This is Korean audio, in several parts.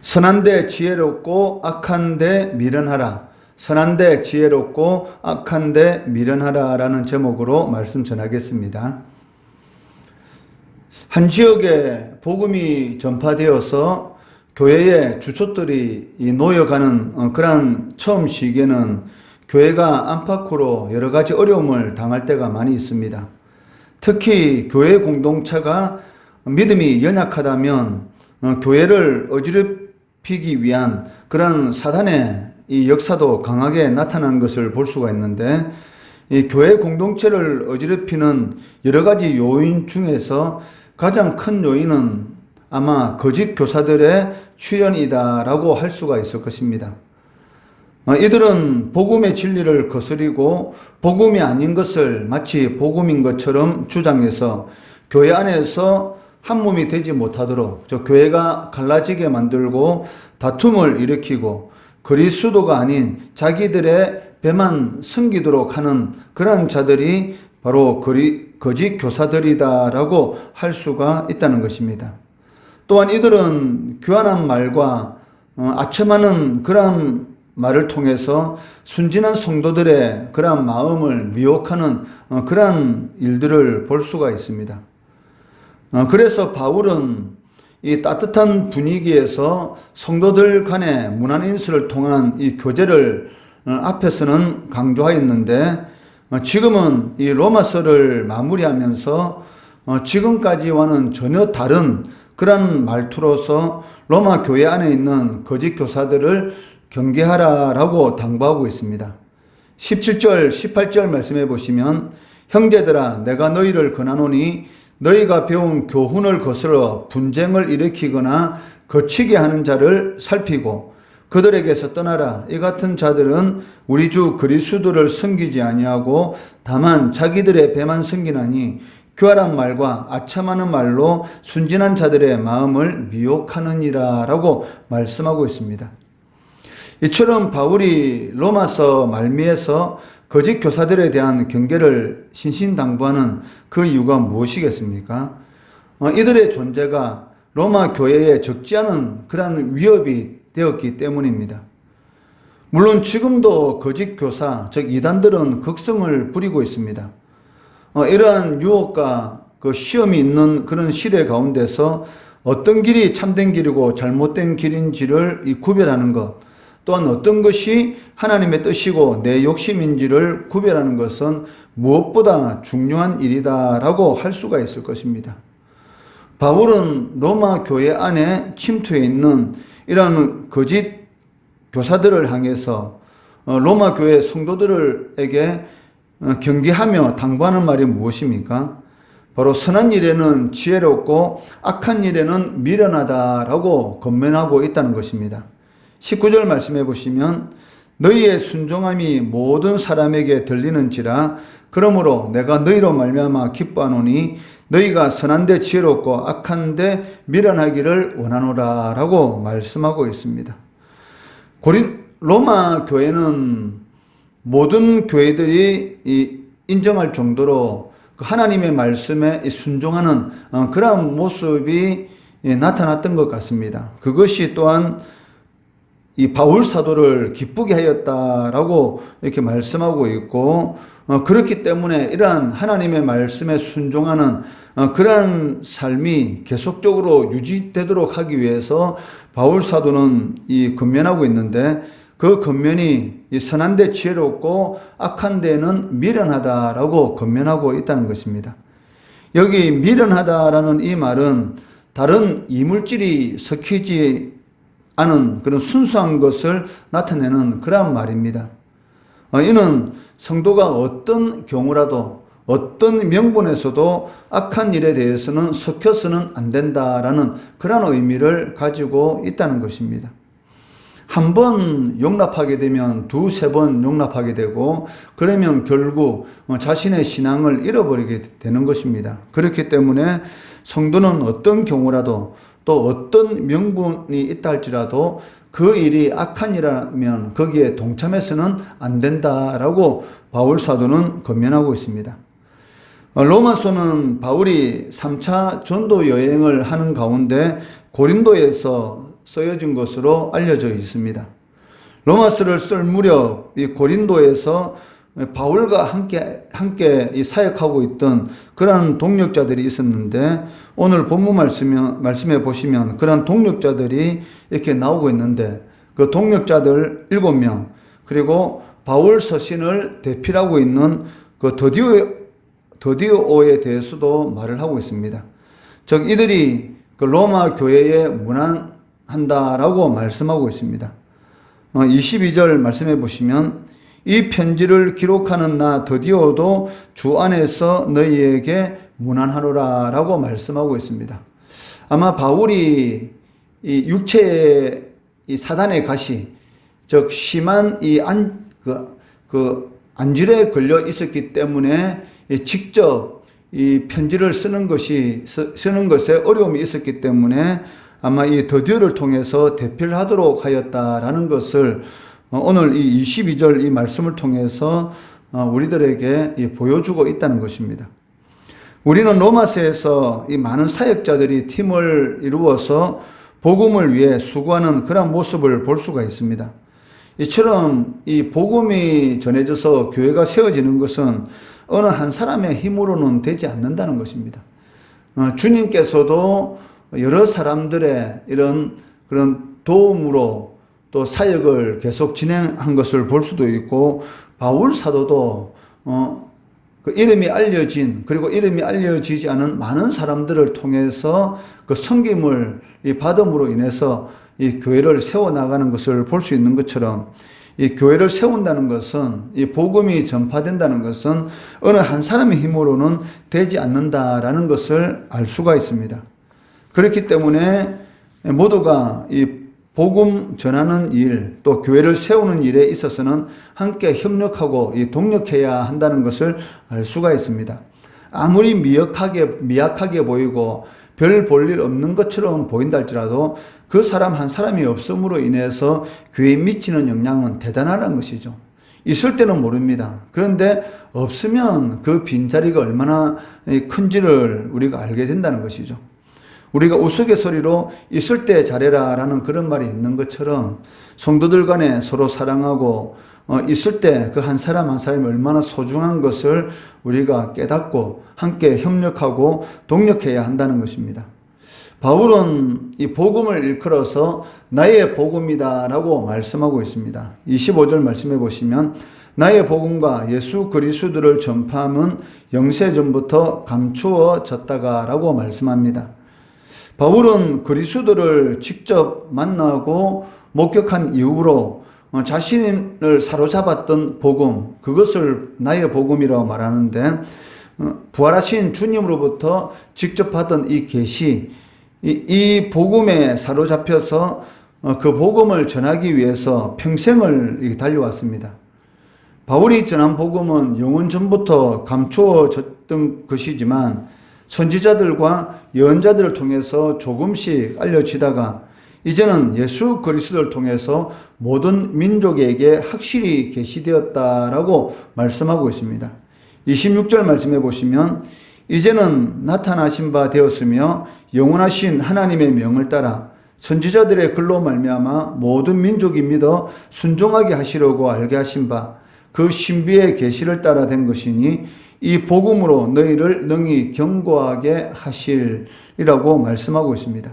선한데 지혜롭고 악한데 미련하라. 선한데 지혜롭고 악한데 미련하라 라는 제목으로 말씀 전하겠습니다. 한 지역에 복음이 전파되어서 교회의 주촌들이 놓여가는 그런 처음 시기에는 교회가 안팎으로 여러 가지 어려움을 당할 때가 많이 있습니다. 특히 교회 공동체가 믿음이 연약하다면 교회를 어지럽히기 위한 그런 사단의 이 역사도 강하게 나타나는 것을 볼 수가 있는데, 이 교회 공동체를 어지럽히는 여러 가지 요인 중에서 가장 큰 요인은 아마 거짓 교사들의 출현이다라고 할 수가 있을 것입니다. 이들은 복음의 진리를 거스리고 복음이 아닌 것을 마치 복음인 것처럼 주장해서 교회 안에서 한 몸이 되지 못하도록 교회가 갈라지게 만들고 다툼을 일으키고 그리스도가 아닌 자기들의 배만 섬기도록 하는 그런 자들이 바로 거짓 교사들이다라고 할 수가 있다는 것입니다. 또한 이들은 교환한 말과 아첨하는 그런 말을 통해서 순진한 성도들의 그러한 마음을 미혹하는 그러한 일들을 볼 수가 있습니다. 그래서 바울은 이 따뜻한 분위기에서 성도들 간의 문안인수를 통한 이 교제를 앞에서는 강조하였는데, 지금은 이 로마서를 마무리하면서 지금까지와는 전혀 다른 그런 말투로서 로마 교회 안에 있는 거짓 교사들을 경계하라라고 당부하고 있습니다. 17절, 18절 말씀해 보시면, 형제들아 내가 너희를 권하노니 너희가 배운 교훈을 거스러 분쟁을 일으키거나 거치게 하는 자를 살피고 그들에게서 떠나라. 이 같은 자들은 우리 주 그리스도를 섬기지 아니하고 다만 자기들의 배만 섬기나니 교활한 말과 아첨하는 말로 순진한 자들의 마음을 미혹하느니라 라고 말씀하고 있습니다. 이처럼 바울이 로마서 말미에서 거짓 교사들에 대한 경계를 신신당부하는 그 이유가 무엇이겠습니까? 이들의 존재가 로마 교회에 적지 않은 그러한 위협이 되었기 때문입니다. 물론 지금도 거짓 교사, 즉 이단들은 극성을 부리고 있습니다. 이러한 유혹과 그 시험이 있는 그런 시대 가운데서 어떤 길이 참된 길이고 잘못된 길인지를 구별하는 것, 또한 어떤 것이 하나님의 뜻이고 내 욕심인지를 구별하는 것은 무엇보다 중요한 일이다라고 할 수가 있을 것입니다. 바울은 로마 교회 안에 침투해 있는 이러한 거짓 교사들을 향해서 로마 교회 성도들에게 경계하며 당부하는 말이 무엇입니까? 바로 선한 일에는 지혜롭고 악한 일에는 미련하다라고 권면하고 있다는 것입니다. 19절 말씀해 보시면, 너희의 순종함이 모든 사람에게 들리는지라 그러므로 내가 너희로 말미암아 기뻐하노니 너희가 선한데 지혜롭고 악한데 미련하기를 원하노라 라고 말씀하고 있습니다. 로마 교회는 모든 교회들이 인정할 정도로 하나님의 말씀에 순종하는 그러한 모습이 나타났던 것 같습니다. 그것이 또한 이 바울 사도를 기쁘게 하였다라고 이렇게 말씀하고 있고, 그렇기 때문에 이러한 하나님의 말씀에 순종하는 그러한 삶이 계속적으로 유지되도록 하기 위해서 바울 사도는 권면하고 있는데, 그 권면이 선한 데 지혜롭고 악한 데는 미련하다라고 권면하고 있다는 것입니다. 여기 미련하다라는 이 말은 다른 이물질이 섞이지 않은 그런 순수한 것을 나타내는 그런 말입니다. 이는 성도가 어떤 경우라도 어떤 명분에서도 악한 일에 대해서는 섞여서는 안 된다라는 그런 의미를 가지고 있다는 것입니다. 한 번 용납하게 되면 두세 번 용납하게 되고, 그러면 결국 자신의 신앙을 잃어버리게 되는 것입니다. 그렇기 때문에 성도는 어떤 경우라도 또 어떤 명분이 있다 할지라도 그 일이 악한 일이라면 거기에 동참해서는 안 된다라고 바울 사도는 권면하고 있습니다. 로마서는 바울이 3차 전도 여행을 하는 가운데 고린도에서 쓰여진 것으로 알려져 있습니다. 로마서를 쓸 무렵 이 고린도에서 바울과 함께 이 사역하고 있던 그러한 동력자들이 있었는데, 오늘 본문 말씀에 보시면 그러한 동력자들이 이렇게 나오고 있는데, 그 동력자들 7명, 그리고 바울 서신을 대필하고 있는 그 더디오에 대해서도 말을 하고 있습니다. 즉 이들이 그 로마 교회에 문안한다라고 말씀하고 있습니다. 22절 말씀해 보시면, 이 편지를 기록하는 나 더디오도 주 안에서 너희에게 문안하노라 라고 말씀하고 있습니다. 아마 바울이 이 육체의 이 사단의 가시, 즉 심한 이 안질에 걸려 있었기 때문에 직접 이 편지를 쓰는 것에 어려움이 있었기 때문에 아마 이 더디오를 통해서 대필 하도록 하였다라는 것을 오늘 이 22절 이 말씀을 통해서 우리들에게 보여주고 있다는 것입니다. 우리는 로마서에서 이 많은 사역자들이 팀을 이루어서 복음을 위해 수고하는 그런 모습을 볼 수가 있습니다. 이처럼 이 복음이 전해져서 교회가 세워지는 것은 어느 한 사람의 힘으로는 되지 않는다는 것입니다. 주님께서도 여러 사람들의 그런 도움으로 또 사역을 계속 진행한 것을 볼 수도 있고, 바울 사도도 그 이름이 알려진, 그리고 이름이 알려지지 않은 많은 사람들을 통해서 그 섬김을 받음으로 인해서 이 교회를 세워나가는 것을 볼 수 있는 것처럼, 이 교회를 세운다는 것은, 이 복음이 전파된다는 것은 어느 한 사람의 힘으로는 되지 않는다라는 것을 알 수가 있습니다. 그렇기 때문에 모두가 이 복음 전하는 일, 또 교회를 세우는 일에 있어서는 함께 협력하고 동력해야 한다는 것을 알 수가 있습니다. 아무리 미약하게 보이고 별 볼 일 없는 것처럼 보인다 할지라도 그 사람 한 사람이 없음으로 인해서 교회에 미치는 영향은 대단하다는 것이죠. 있을 때는 모릅니다. 그런데 없으면 그 빈자리가 얼마나 큰지를 우리가 알게 된다는 것이죠. 우리가 우스갯소리로 있을 때 잘해라 라는 그런 말이 있는 것처럼, 성도들 간에 서로 사랑하고 있을 때 그 한 사람 한 사람이 얼마나 소중한 것을 우리가 깨닫고 함께 협력하고 동력해야 한다는 것입니다. 바울은 이 복음을 일컬어서 나의 복음이다 라고 말씀하고 있습니다. 25절 말씀해 보시면, 나의 복음과 예수 그리스도를 전파함은 영세전부터 감추어졌다가 라고 말씀합니다. 바울은 그리스도를 직접 만나고 목격한 이후로 자신을 사로잡았던 복음, 그것을 나의 복음이라고 말하는데, 부활하신 주님으로부터 직접 받은 이 계시, 이 복음에 사로잡혀서 그 복음을 전하기 위해서 평생을 달려왔습니다. 바울이 전한 복음은 영원 전부터 감추어졌던 것이지만 선지자들과 예언자들을 통해서 조금씩 알려지다가 이제는 예수 그리스도를 통해서 모든 민족에게 확실히 계시되었다라고 말씀하고 있습니다. 26절 말씀해 보시면, 이제는 나타나신 바 되었으며 영원하신 하나님의 명을 따라 선지자들의 글로 말미암아 모든 민족이 믿어 순종하게 하시려고 알게 하신 바 그 신비의 계시를 따라 된 것이니 이 복음으로 너희를 능히 견고하게 하시리라고 말씀하고 있습니다.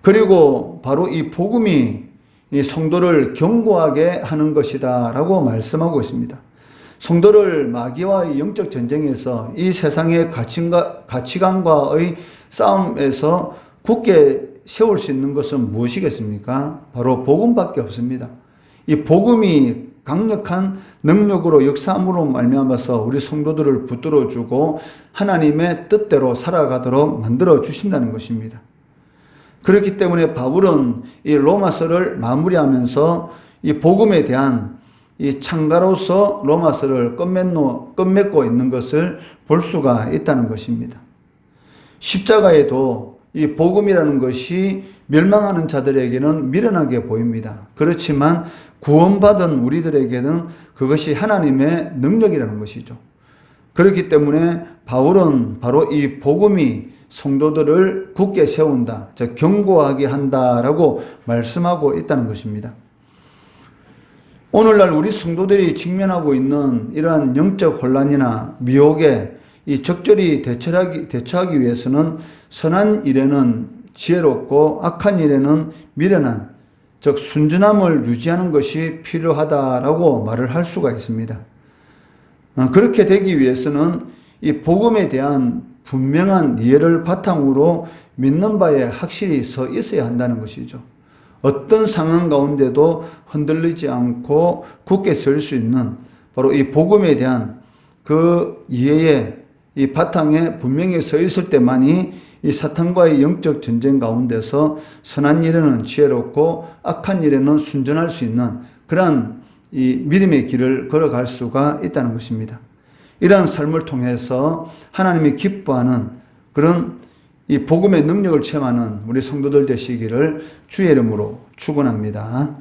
그리고 바로 이 복음이 이 성도를 견고하게 하는 것이다 라고 말씀하고 있습니다. 성도를 마귀와의 영적 전쟁에서 이 세상의 가치관과의 싸움에서 굳게 세울 수 있는 것은 무엇이겠습니까? 바로 복음밖에 없습니다. 이 복음이 강력한 능력으로 역사함으로 말미암아서 우리 성도들을 붙들어주고 하나님의 뜻대로 살아가도록 만들어 주신다는 것입니다. 그렇기 때문에 바울은 이 로마서를 마무리하면서 이 복음에 대한 이 창가로서 로마서를 끝맺고 있는 것을 볼 수가 있다는 것입니다. 십자가에도 이 복음이라는 것이 멸망하는 자들에게는 미련하게 보입니다. 그렇지만 구원받은 우리들에게는 그것이 하나님의 능력이라는 것이죠. 그렇기 때문에 바울은 바로 이 복음이 성도들을 굳게 세운다, 즉 견고하게 한다라고 말씀하고 있다는 것입니다. 오늘날 우리 성도들이 직면하고 있는 이러한 영적 혼란이나 미혹에 이 적절히 대처하기 위해서는 선한 일에는 지혜롭고 악한 일에는 미련한, 즉 순전함을 유지하는 것이 필요하다라고 말을 할 수가 있습니다. 그렇게 되기 위해서는 이 복음에 대한 분명한 이해를 바탕으로 믿는 바에 확실히 서 있어야 한다는 것이죠. 어떤 상황 가운데도 흔들리지 않고 굳게 설 수 있는 바로 이 복음에 대한 그 이해의 이 바탕에 분명히 서 있을 때만이 이 사탄과의 영적 전쟁 가운데서 선한 일에는 지혜롭고 악한 일에는 순전할 수 있는 그러한 이 믿음의 길을 걸어갈 수가 있다는 것입니다. 이러한 삶을 통해서 하나님이 기뻐하는 그런 이 복음의 능력을 체험하는 우리 성도들 되시기를 주의 이름으로 축원합니다.